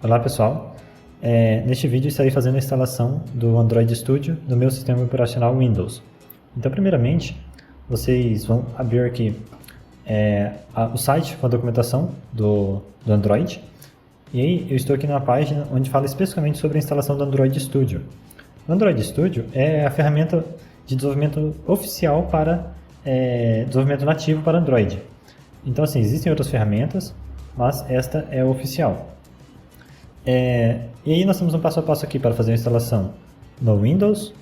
Olá pessoal, neste vídeo estarei fazendo a instalação do Android Studio no meu sistema operacional Windows. Então primeiramente, vocês vão abrir aqui o site com a documentação do Android. E aí eu estou aqui numa página onde fala especificamente sobre a instalação do Android Studio. O Android Studio é a ferramenta de desenvolvimento oficial para desenvolvimento nativo para Android. Então assim, existem outras ferramentas, mas esta é a oficial. E aí nós temos um passo a passo aqui para fazer a instalação no Windows,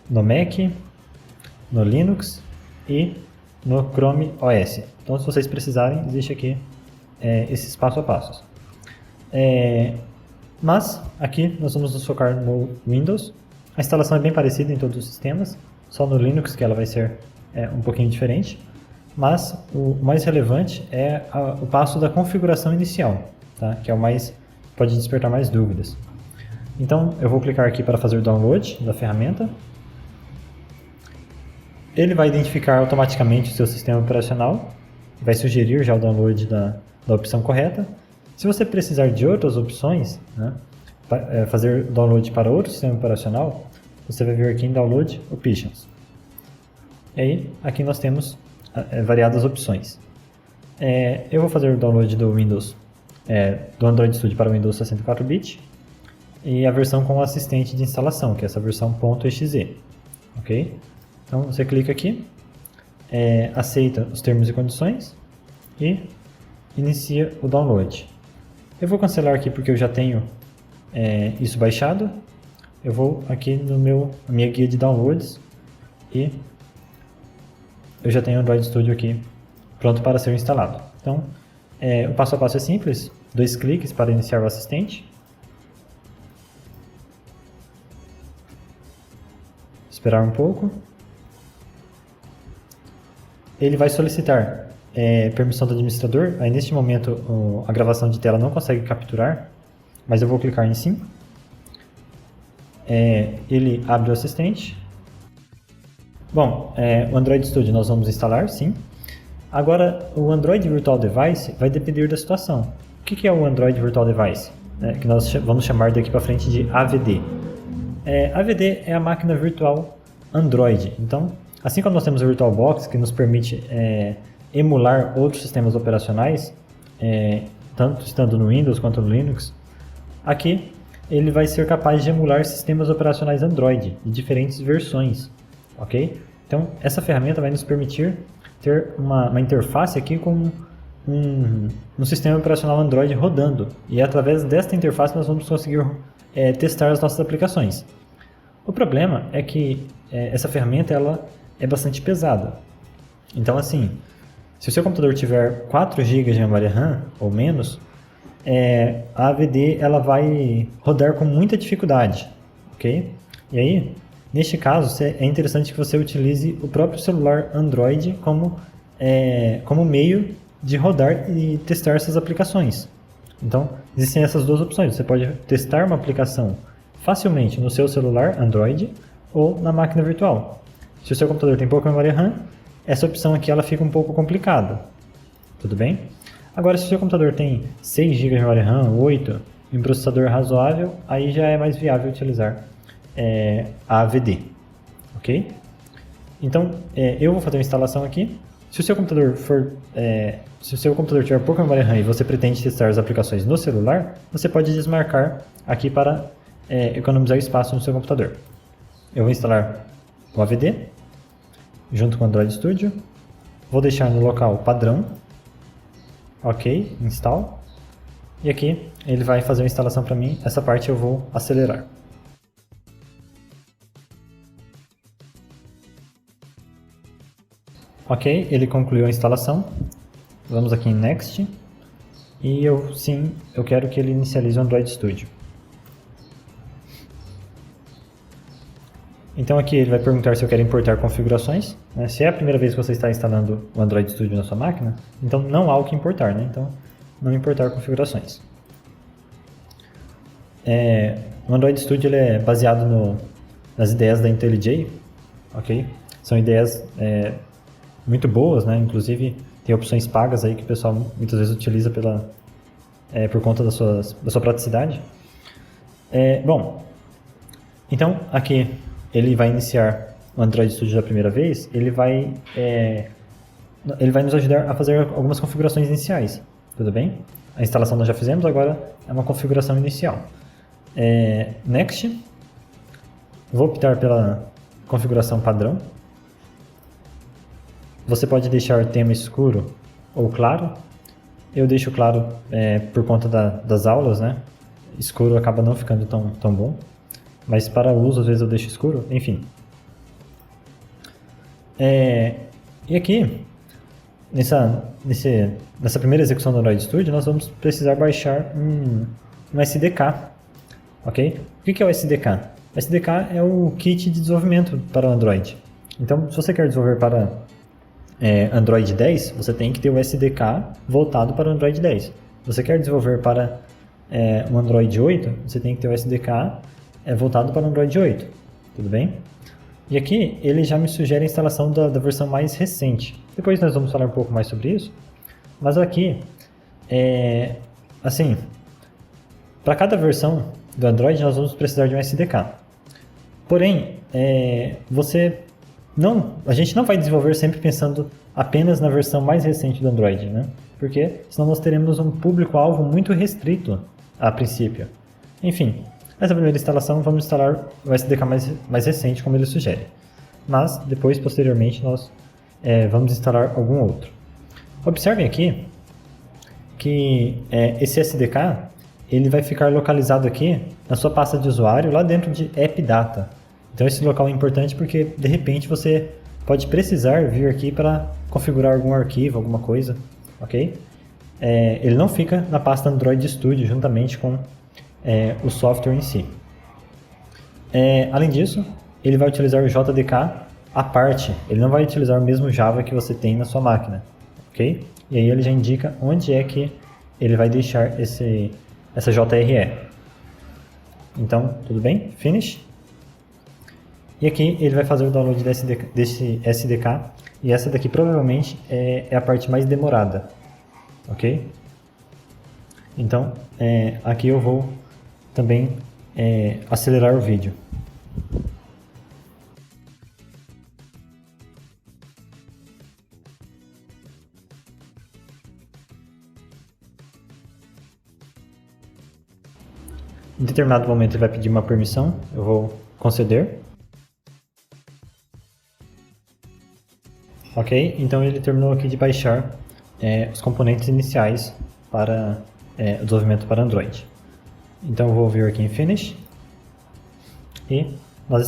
no Mac, no Linux e no Chrome OS. Então se vocês precisarem, existe aqui esses passo a passos. Mas aqui nós vamos nos focar no Windows. A instalação é bem parecida em todos os sistemas, só no Linux que ela vai ser um pouquinho diferente. Mas o mais relevante é o passo da configuração inicial, tá? Que é o mais pode despertar mais dúvidas. Então eu vou clicar aqui para fazer o download da ferramenta. Ele vai identificar automaticamente o seu sistema operacional, vai sugerir já o download da opção correta. Se você precisar de outras opções, né, fazer download para outro sistema operacional, você vai vir aqui em Download Options. E aí, aqui nós temos variadas opções. Eu vou fazer o download do Windows, do Android Studio para o Windows 64-bit e a versão com o assistente de instalação, que é essa versão .exe. Ok? Então você clica aqui, aceita os termos e condições e inicia o download. Eu vou cancelar aqui porque eu já tenho isso baixado. Eu vou aqui na minha guia de downloads e eu já tenho o Android Studio aqui pronto para ser instalado. Então, o passo a passo é simples, 2 cliques para iniciar o assistente. Esperar um pouco. Ele vai solicitar permissão do administrador. Aí neste momento a gravação de tela não consegue capturar, mas eu vou clicar em sim. Ele abre o assistente. Bom, o Android Studio nós vamos instalar, sim. Agora, o Android Virtual Device vai depender da situação. O que é o Android Virtual Device? Que nós vamos chamar daqui para frente de AVD. AVD é a máquina virtual Android. Então, assim como nós temos o VirtualBox, que nos permite emular outros sistemas operacionais, tanto estando no Windows quanto no Linux, aqui ele vai ser capaz de emular sistemas operacionais Android de diferentes versões. Ok? Então, essa ferramenta vai nos permitir ter uma interface aqui com um sistema operacional Android rodando. E através desta interface nós vamos conseguir testar as nossas aplicações. O problema é que essa ferramenta ela é bastante pesada. Então assim, se o seu computador tiver 4 GB de memória RAM ou menos, a AVD ela vai rodar com muita dificuldade. Ok? E aí, neste caso, é interessante que você utilize o próprio celular Android como meio de rodar e testar essas aplicações. Então, existem essas duas opções. Você pode testar uma aplicação facilmente no seu celular Android ou na máquina virtual. Se o seu computador tem pouca memória RAM, essa opção aqui ela fica um pouco complicada. Tudo bem? Agora, se o seu computador tem 6 GB de memória RAM, 8, e um processador razoável, aí já é mais viável utilizar a AVD, ok? Então, eu vou fazer uma instalação aqui. Se o seu computador tiver pouca memória RAM e você pretende testar as aplicações no celular, você pode desmarcar aqui para economizar espaço no seu computador. Eu vou instalar o AVD junto com o Android Studio. Vou deixar no local padrão. Ok, install. E aqui ele vai fazer uma instalação para mim. Essa parte eu vou acelerar. Ok, ele concluiu a instalação. Vamos aqui em Next. E eu quero que ele inicialize o Android Studio. Então aqui ele vai perguntar se eu quero importar configurações. Né? Se é a primeira vez que você está instalando o Android Studio na sua máquina, então não há o que importar. Né? Então, não importar configurações. O Android Studio ele é baseado nas ideias da IntelliJ. Ok? São ideias muito boas, né? Inclusive tem opções pagas aí que o pessoal muitas vezes utiliza por conta da sua praticidade. Bom, então aqui ele vai iniciar o Android Studio da primeira vez, ele vai nos ajudar a fazer algumas configurações iniciais, tudo bem? A instalação nós já fizemos, agora é uma configuração inicial. Next, vou optar pela configuração padrão. Você pode deixar tema escuro ou claro. Eu deixo claro por conta das aulas, né? Escuro acaba não ficando tão bom. Mas para uso, às vezes eu deixo escuro, enfim. E aqui, nessa primeira execução do Android Studio, nós vamos precisar baixar um SDK. Ok? O que é o SDK? O SDK é o kit de desenvolvimento para o Android. Então, se você quer desenvolver para Android 10, você tem que ter o SDK voltado para o Android 10. Se você quer desenvolver para um Android 8, você tem que ter o SDK voltado para o Android 8. Tudo bem? E aqui ele já me sugere a instalação da versão mais recente. Depois nós vamos falar um pouco mais sobre isso. Mas aqui, assim, para cada versão do Android nós vamos precisar de um SDK. Porém, a gente não vai desenvolver sempre pensando apenas na versão mais recente do Android, né? Porque senão nós teremos um público-alvo muito restrito a princípio. Enfim, nessa primeira instalação vamos instalar o SDK mais recente, como ele sugere. Mas depois, posteriormente, nós vamos instalar algum outro. Observem aqui que esse SDK ele vai ficar localizado aqui na sua pasta de usuário, lá dentro de AppData. Então esse local é importante porque, de repente, você pode precisar vir aqui para configurar algum arquivo, alguma coisa, ok? Ele não fica na pasta Android Studio juntamente com o software em si. Além disso, ele vai utilizar o JDK à parte, ele não vai utilizar o mesmo Java que você tem na sua máquina, ok? E aí ele já indica onde é que ele vai deixar essa JRE. Então, tudo bem? Finish. E aqui ele vai fazer o download desse SDK, e essa daqui provavelmente é a parte mais demorada, ok? Então, aqui eu vou também acelerar o vídeo. Em determinado momento ele vai pedir uma permissão, eu vou conceder. Ok, então ele terminou aqui de baixar os componentes iniciais para o desenvolvimento para Android. Então eu vou vir aqui em Finish e nós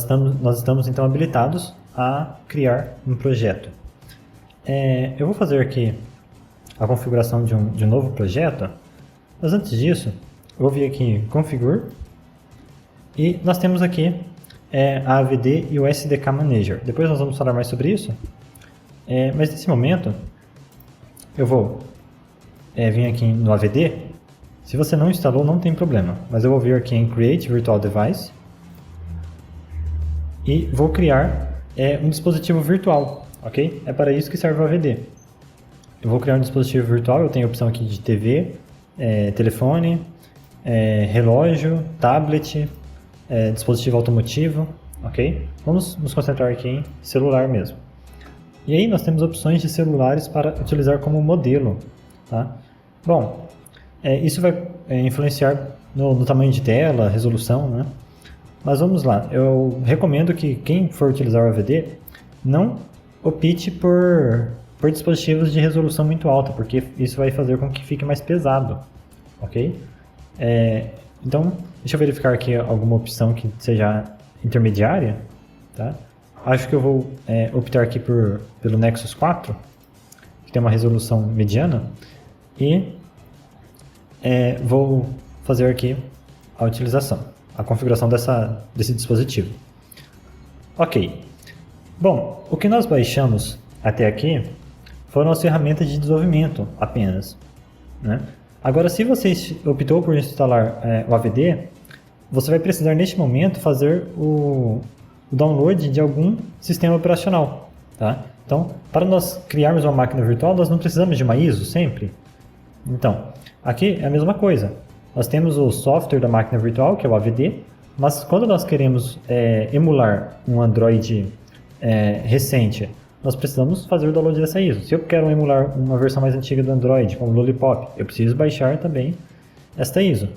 estamos então habilitados a criar um projeto. Eu vou fazer aqui a configuração de um novo projeto, mas antes disso eu vou vir aqui em Configure e nós temos aqui a AVD e o SDK Manager. Depois nós vamos falar mais sobre isso. Mas nesse momento, eu vou vir aqui no AVD. Se você não instalou, não tem problema. Mas eu vou vir aqui em Create Virtual Device e vou criar um dispositivo virtual, ok? É para isso que serve o AVD. Eu vou criar um dispositivo virtual, eu tenho a opção aqui de TV, telefone, relógio, tablet, dispositivo automotivo, ok? Vamos nos concentrar aqui em celular mesmo. E aí nós temos opções de celulares para utilizar como modelo. Tá? Bom, isso vai influenciar no tamanho de tela, resolução, né? Mas vamos lá, eu recomendo que quem for utilizar o AVD não opte por dispositivos de resolução muito alta, porque isso vai fazer com que fique mais pesado, ok? Então, deixa eu verificar aqui alguma opção que seja intermediária, tá? Acho que eu vou optar aqui pelo Nexus 4, que tem uma resolução mediana, e vou fazer aqui a utilização, a configuração desse dispositivo. Ok. Bom, o que nós baixamos até aqui foram as ferramentas de desenvolvimento apenas, né? Agora, se você optou por instalar o AVD, você vai precisar neste momento fazer o download de algum sistema operacional, tá? Então, para nós criarmos uma máquina virtual, nós não precisamos de uma ISO sempre. Então, Aqui é a mesma coisa. Nós temos o software da máquina virtual, que é o AVD, mas quando nós queremos emular um Android recente, nós precisamos fazer o download dessa ISO. Se eu quero emular uma versão mais antiga do Android, como o Lollipop, eu preciso baixar também esta ISO,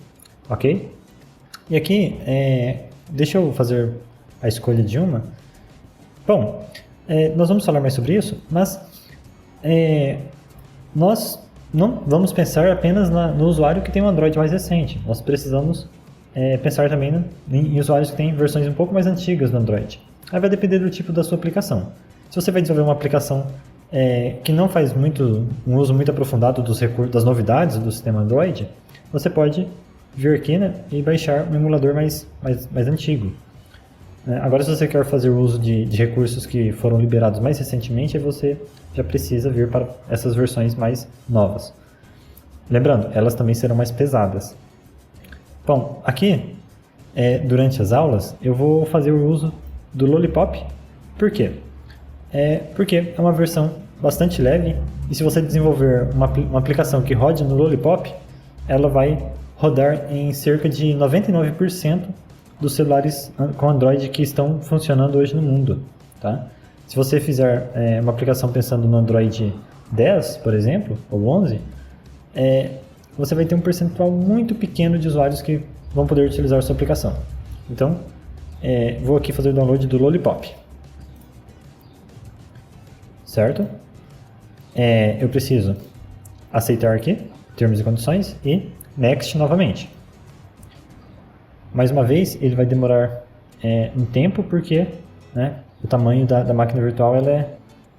ok? E aqui, deixa eu fazer a escolha de uma. Bom, nós vamos falar mais sobre isso, mas nós não vamos pensar apenas no usuário que tem um Android mais recente. Nós precisamos pensar também em usuários que têm versões um pouco mais antigas do Android. Aí vai depender do tipo da sua aplicação. Se você vai desenvolver uma aplicação que não faz um uso muito aprofundado das novidades do sistema Android, você pode vir aqui, né, e baixar um emulador mais antigo. Agora, se você quer fazer uso de recursos que foram liberados mais recentemente, aí você já precisa vir para essas versões mais novas. Lembrando, elas também serão mais pesadas. Bom, aqui, durante as aulas, eu vou fazer o uso do Lollipop. Por quê? Porque é uma versão bastante leve, e se você desenvolver uma aplicação que rode no Lollipop, ela vai rodar em cerca de 99% dos celulares com Android que estão funcionando hoje no mundo, tá? Se você fizer uma aplicação pensando no Android 10, por exemplo, ou 11, você vai ter um percentual muito pequeno de usuários que vão poder utilizar a sua aplicação. Então, vou aqui fazer o download do Lollipop. Certo? Eu preciso aceitar aqui, termos e condições, e Next novamente. Mais uma vez, ele vai demorar um tempo porque, né, o tamanho da máquina virtual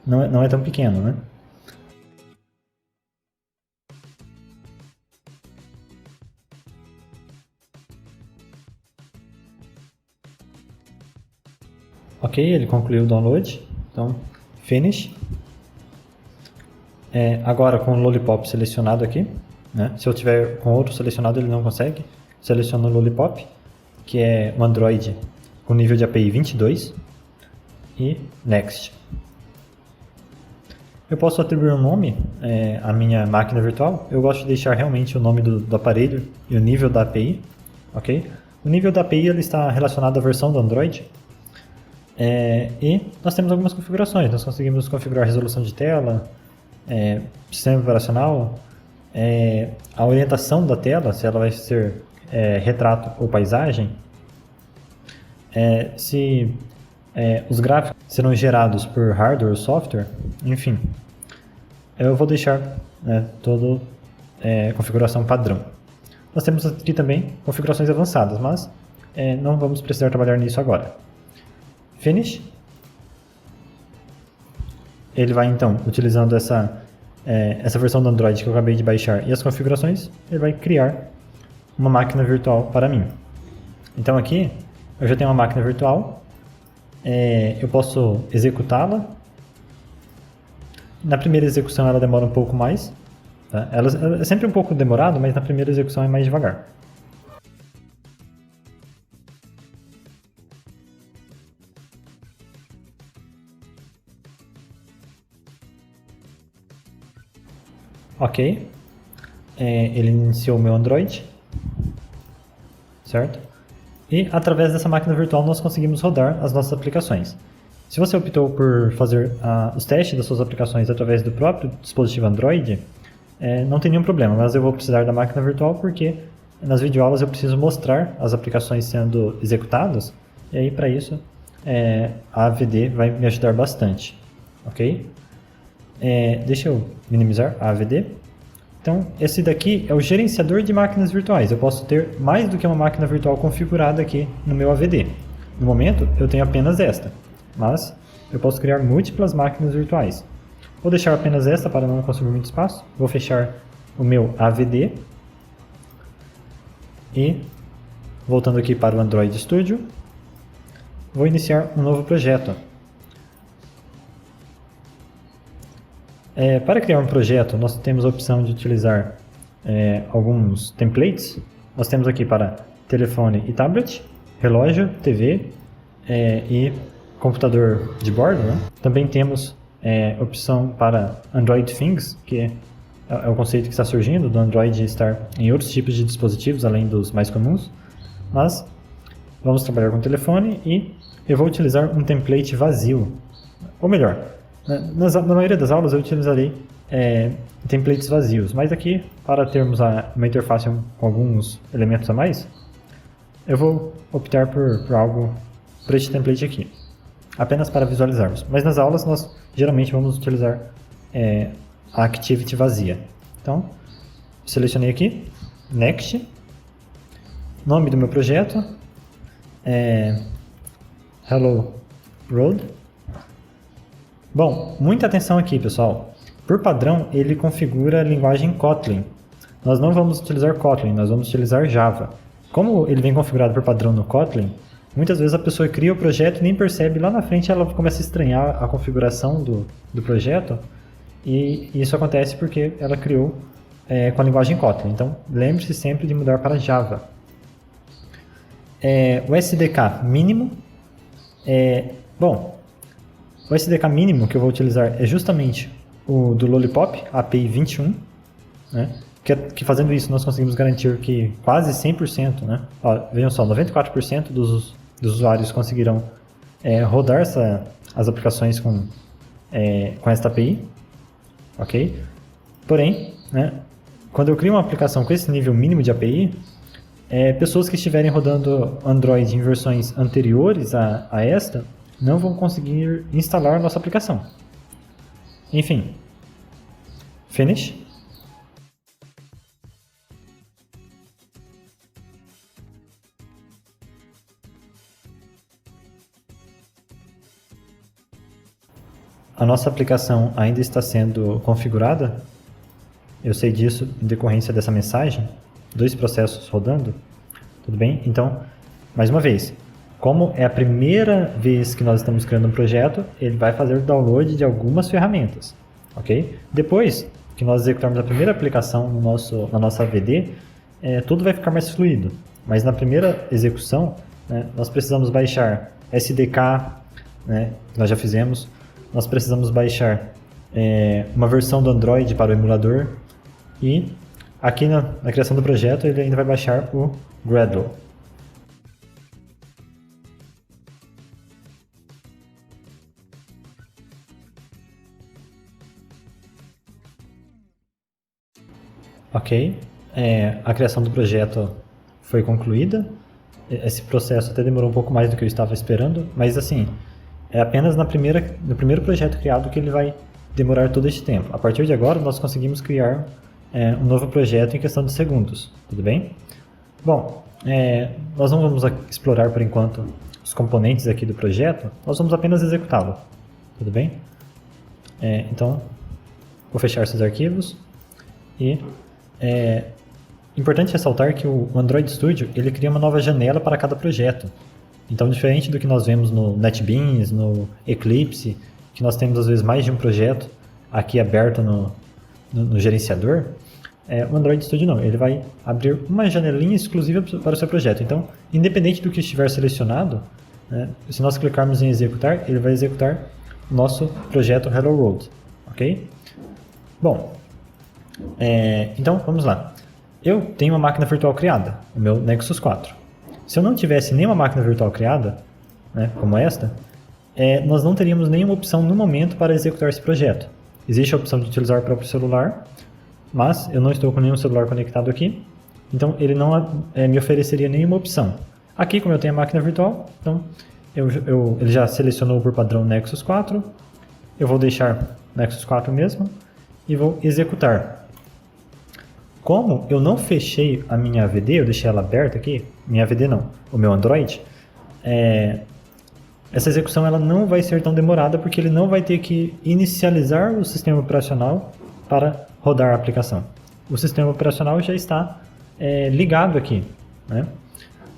não é tão pequeno, né? Ok, ele concluiu o download. Então, Finish. Agora com o Lollipop selecionado aqui, né? Se eu tiver com outro selecionado, ele não consegue. Seleciono o Lollipop, que é um Android com nível de API 22, e Next. Eu posso atribuir um nome à minha máquina virtual. Eu gosto de deixar realmente o nome do aparelho e o nível da API, ok? O nível da API ele está relacionado à versão do Android. E nós temos algumas configurações. Nós conseguimos configurar a resolução de tela, sistema operacional, a orientação da tela, se ela vai ser retrato ou paisagem, se os gráficos serão gerados por hardware ou software, enfim. Eu vou deixar toda configuração padrão. Nós temos aqui também configurações avançadas, mas não vamos precisar trabalhar nisso agora. Finish. Ele vai então, utilizando essa versão do Android que eu acabei de baixar e as configurações, ele vai criar uma máquina virtual para mim. Então aqui eu já tenho uma máquina virtual, eu posso executá-la. Na primeira execução ela demora um pouco mais, tá? Ela é sempre um pouco demorado, mas na primeira execução é mais devagar. Ok, ele iniciou o meu Android, certo? E através dessa máquina virtual nós conseguimos rodar as nossas aplicações. Se você optou por fazer os testes das suas aplicações através do próprio dispositivo Android, não tem nenhum problema, mas eu vou precisar da máquina virtual porque nas videoaulas eu preciso mostrar as aplicações sendo executadas, e aí para isso a AVD vai me ajudar bastante, ok? Deixa eu minimizar a AVD. Então, esse daqui é o gerenciador de máquinas virtuais. Eu posso ter mais do que uma máquina virtual configurada aqui no meu AVD. No momento, eu tenho apenas esta, mas eu posso criar múltiplas máquinas virtuais. Vou deixar apenas esta para não consumir muito espaço. Vou fechar o meu AVD. E, voltando aqui para o Android Studio, vou iniciar um novo projeto. Para criar um projeto, nós temos a opção de utilizar alguns templates. Nós temos aqui para telefone e tablet, relógio, TV e computador de bordo, né? Também temos opção para Android Things, que é é o conceito que está surgindo do Android estar em outros tipos de dispositivos, além dos mais comuns, mas vamos trabalhar com o telefone e eu vou utilizar um template vazio, ou melhor, na maioria das aulas eu utilizarei templates vazios, mas aqui, para termos uma interface com alguns elementos a mais, eu vou optar por este template aqui, apenas para visualizarmos. Mas nas aulas nós geralmente vamos utilizar a activity vazia. Então, selecionei aqui, Next, nome do meu projeto, Hello Road. Bom, muita atenção aqui, pessoal. Por padrão, ele configura a linguagem Kotlin. Nós não vamos utilizar Kotlin, nós vamos utilizar Java. Como ele vem configurado por padrão no Kotlin, muitas vezes a pessoa cria o projeto e nem percebe, lá na frente ela começa a estranhar a configuração do projeto, e isso acontece porque ela criou com a linguagem Kotlin. Então, lembre-se sempre de mudar para Java. O SDK mínimo, o SDK mínimo que eu vou utilizar é justamente o do Lollipop, API 21, né? Que fazendo isso nós conseguimos garantir que quase 100%, né? Vejam só, 94% dos usuários conseguirão rodar as aplicações com esta API, ok? Porém, né, quando eu crio uma aplicação com esse nível mínimo de API, pessoas que estiverem rodando Android em versões anteriores a esta não vão conseguir instalar nossa aplicação. Enfim, Finish. A nossa aplicação ainda está sendo configurada. Eu sei disso em decorrência dessa mensagem. 2 processos rodando. Tudo bem? Então, mais uma vez, como é a primeira vez que nós estamos criando um projeto, ele vai fazer o download de algumas ferramentas. Ok? Depois que nós executarmos a primeira aplicação na nossa AVD, tudo vai ficar mais fluido. Mas na primeira execução, né, nós precisamos baixar SDK, né, que nós já fizemos. Nós precisamos baixar uma versão do Android para o emulador, e aqui na criação do projeto ele ainda vai baixar o Gradle. Ok, a criação do projeto foi concluída. Esse processo até demorou um pouco mais do que eu estava esperando, mas assim, é apenas no primeiro projeto criado que ele vai demorar todo este tempo. A partir de agora, nós conseguimos criar um novo projeto em questão de segundos. Tudo bem? Bom, nós não vamos explorar por enquanto os componentes aqui do projeto, nós vamos apenas executá-lo. Tudo bem? Então, vou fechar esses arquivos. E importante ressaltar que o Android Studio ele cria uma nova janela para cada projeto. Então, diferente do que nós vemos no NetBeans, no Eclipse, que nós temos às vezes mais de um projeto aqui aberto no gerenciador, o Android Studio não, ele vai abrir uma janelinha exclusiva para o seu projeto. Então, independente do que estiver selecionado, né, se nós clicarmos em executar, ele vai executar o nosso projeto Hello World, ok? Bom, então vamos lá. Eu tenho uma máquina virtual criada, o meu Nexus 4. Se eu não tivesse nenhuma máquina virtual criada, né, como esta, nós não teríamos nenhuma opção no momento para executar esse projeto. Existe a opção de utilizar o próprio celular, mas eu não estou com nenhum celular conectado aqui, então ele não me ofereceria nenhuma opção. Aqui, como eu tenho a máquina virtual, então ele já selecionou por padrão Nexus 4, eu vou deixar Nexus 4 mesmo e vou executar. Como eu não fechei a minha AVD, eu deixei ela aberta aqui, minha AVD não, o meu Android, essa execução ela não vai ser tão demorada porque ele não vai ter que inicializar o sistema operacional para rodar a aplicação. O sistema operacional já está ligado aqui, né?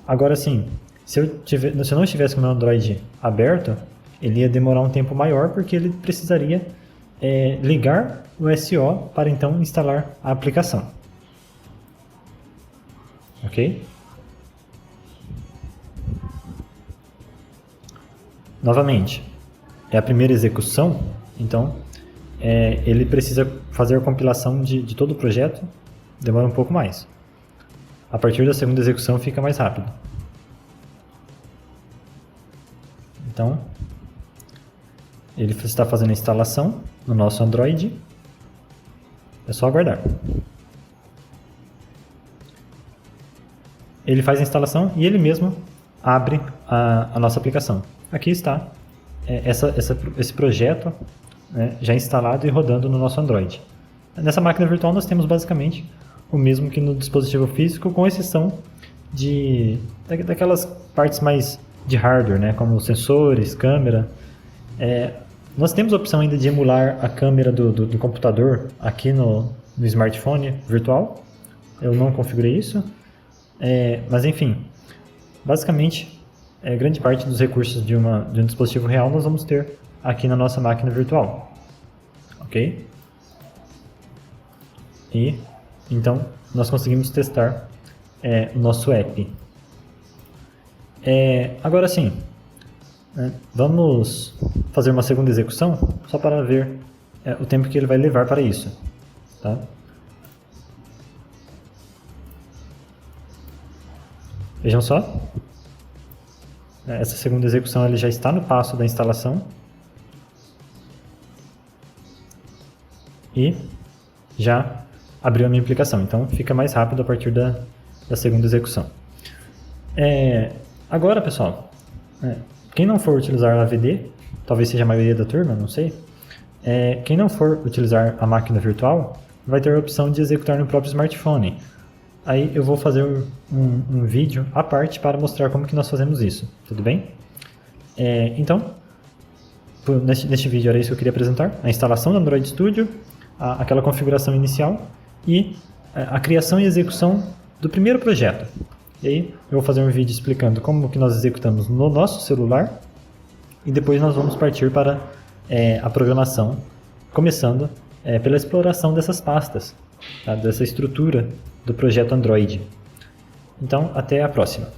Agora sim, se eu não estivesse com o meu Android aberto, ele ia demorar um tempo maior porque ele precisaria ligar o SO para então instalar a aplicação. Ok? Novamente, é a primeira execução, então ele precisa fazer a compilação de todo o projeto, demora um pouco mais. A partir da segunda execução fica mais rápido. Então, ele está fazendo a instalação no nosso Android. É só aguardar. Ele faz a instalação e ele mesmo abre a nossa aplicação. Aqui está esse projeto, né, já instalado e rodando no nosso Android. Nessa máquina virtual nós temos basicamente o mesmo que no dispositivo físico, com exceção daquelas partes mais de hardware, né, como sensores, câmera. Nós temos a opção ainda de emular a câmera do computador aqui no smartphone virtual. Eu não configurei isso. Mas enfim, basicamente, grande parte dos recursos de um dispositivo real nós vamos ter aqui na nossa máquina virtual. Ok? E então nós conseguimos testar o nosso app. Agora sim, vamos fazer uma segunda execução só para ver o tempo que ele vai levar para isso. Tá? Vejam só, essa segunda execução ele já está no passo da instalação e já abriu a minha aplicação, então fica mais rápido a partir da segunda execução. Agora, pessoal, quem não for utilizar a AVD, talvez seja a maioria da turma, não sei, quem não for utilizar a máquina virtual vai ter a opção de executar no próprio smartphone. Aí eu vou fazer um vídeo à parte para mostrar como que nós fazemos isso, tudo bem? Então, neste vídeo era isso que eu queria apresentar, a instalação do Android Studio, aquela configuração inicial e a criação e execução do primeiro projeto. E aí eu vou fazer um vídeo explicando como que nós executamos no nosso celular e depois nós vamos partir para a programação, começando pela exploração dessas pastas, tá? Dessa estrutura do projeto Android. Então, até a próxima.